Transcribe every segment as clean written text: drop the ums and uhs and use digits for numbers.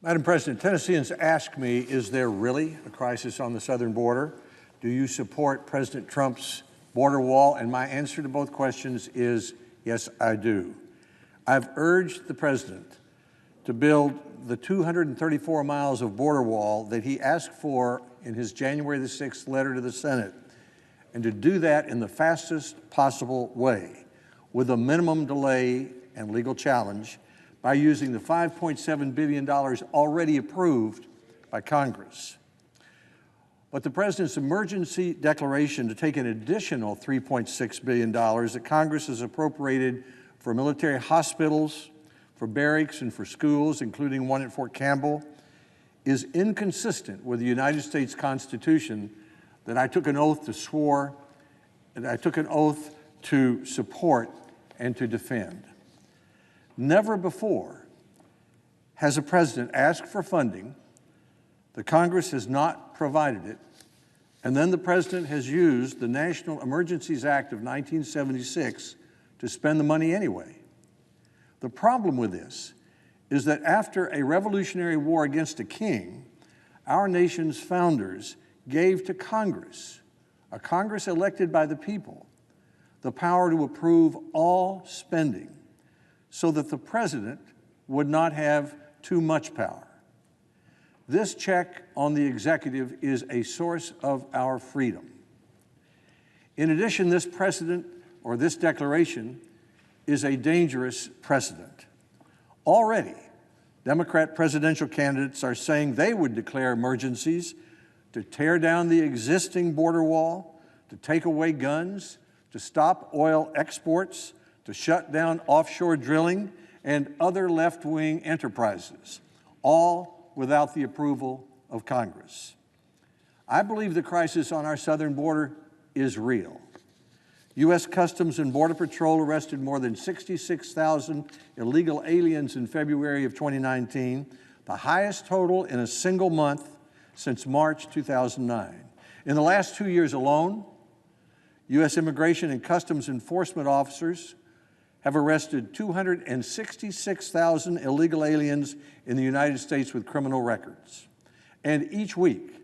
Madam President, Tennesseans ask me, is there really a crisis on the southern border? Do you support President Trump's border wall? And my answer to both questions is, yes, I do. I've urged the President to build the 234 miles of border wall that he asked for in his January the 6th letter to the Senate, and to do that in the fastest possible way, with a minimum delay and legal challenge, by using the $5.7 billion already approved by Congress. But the President's emergency declaration to take an additional $3.6 billion that Congress has appropriated for military hospitals, for barracks, and for schools, including one at Fort Campbell, is inconsistent with the United States Constitution that I took an oath to support and to defend. Never before has a president asked for funding, the Congress has not provided it, and then the president has used the National Emergencies Act of 1976 to spend the money anyway. The problem with this is that after a revolutionary war against a king, our nation's founders gave to Congress, a Congress elected by the people, the power to approve all spending, so that the president would not have too much power. This check on the executive is a source of our freedom. In addition, this precedent, or this declaration, is a dangerous precedent. Already, Democrat presidential candidates are saying they would declare emergencies to tear down the existing border wall, to take away guns, to stop oil exports, to shut down offshore drilling and other left-wing enterprises, all without the approval of Congress. I believe the crisis on our southern border is real. U.S. Customs and Border Patrol arrested more than 66,000 illegal aliens in February of 2019, the highest total in a single month since March 2009. In the last 2 years alone, U.S. Immigration and Customs Enforcement officers have arrested 266,000 illegal aliens in the United States with criminal records. And each week,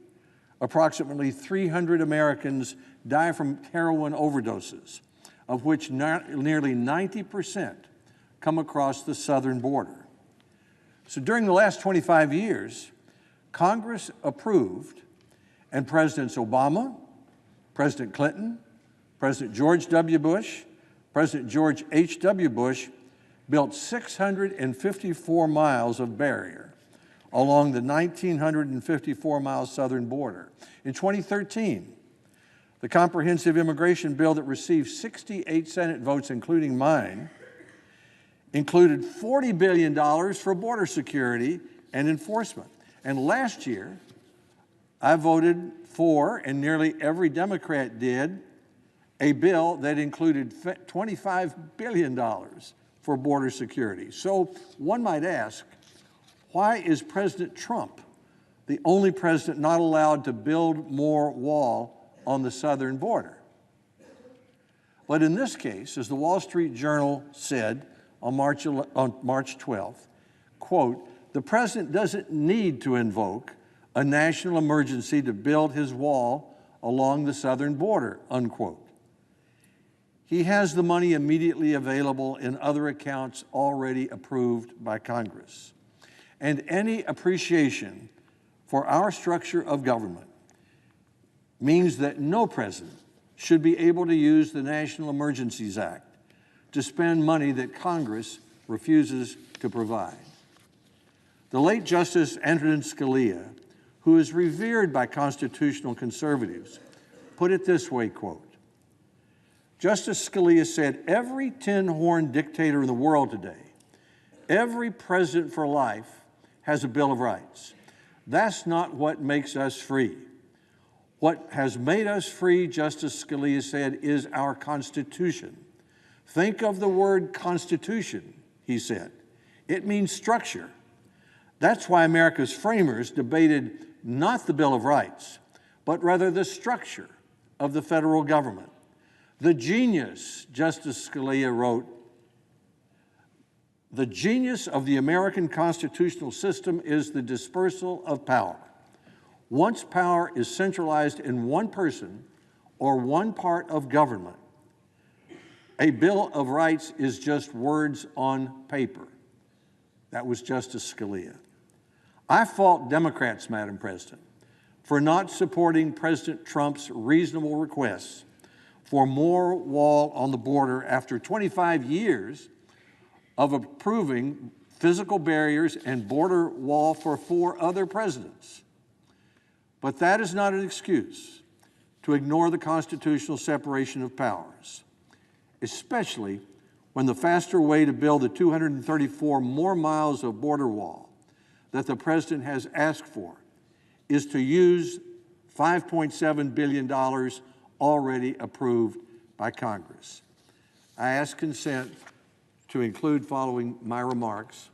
approximately 300 Americans die from heroin overdoses, of which nearly 90% come across the southern border. So during the last 25 years, Congress approved, and Presidents Obama, President Clinton, President George W. Bush, President George H.W. Bush built 654 miles of barrier along the 1,954-mile southern border. In 2013, the comprehensive immigration bill that received 68 Senate votes, including mine, included $40 billion for border security and enforcement. And last year, I voted for, and nearly every Democrat did, a bill that included $25 billion for border security. So one might ask, why is President Trump the only president not allowed to build more wall on the southern border? But in this case, as the Wall Street Journal said on March 12th, quote, the president doesn't need to invoke a national emergency to build his wall along the southern border, unquote. He has the money immediately available in other accounts already approved by Congress. And any appreciation for our structure of government means that no president should be able to use the National Emergencies Act to spend money that Congress refuses to provide. The late Justice Antonin Scalia, who is revered by constitutional conservatives, put it this way, quote, Justice Scalia said, every tin-horn dictator in the world today, every president for life has a Bill of Rights. That's not what makes us free. What has made us free, Justice Scalia said, is our Constitution. Think of the word Constitution, he said. It means structure. That's why America's framers debated not the Bill of Rights, but rather the structure of the federal government. The genius, Justice Scalia wrote, The genius of the American constitutional system is the dispersal of power. Once power is centralized in one person or one part of government, a Bill of Rights is just words on paper. That was Justice Scalia. I fault Democrats, Madam President, for not supporting President Trump's reasonable requests for more wall on the border after 25 years of approving physical barriers and border wall for 4 other presidents. But that is not an excuse to ignore the constitutional separation of powers, especially when the faster way to build the 234 more miles of border wall that the President has asked for is to use $5.7 billion already approved by Congress. I ask consent to include, following my remarks,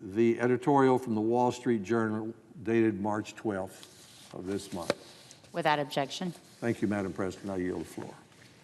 the editorial from the Wall Street Journal dated March 12th of this month. Without objection. Thank you, Madam President. I yield the floor.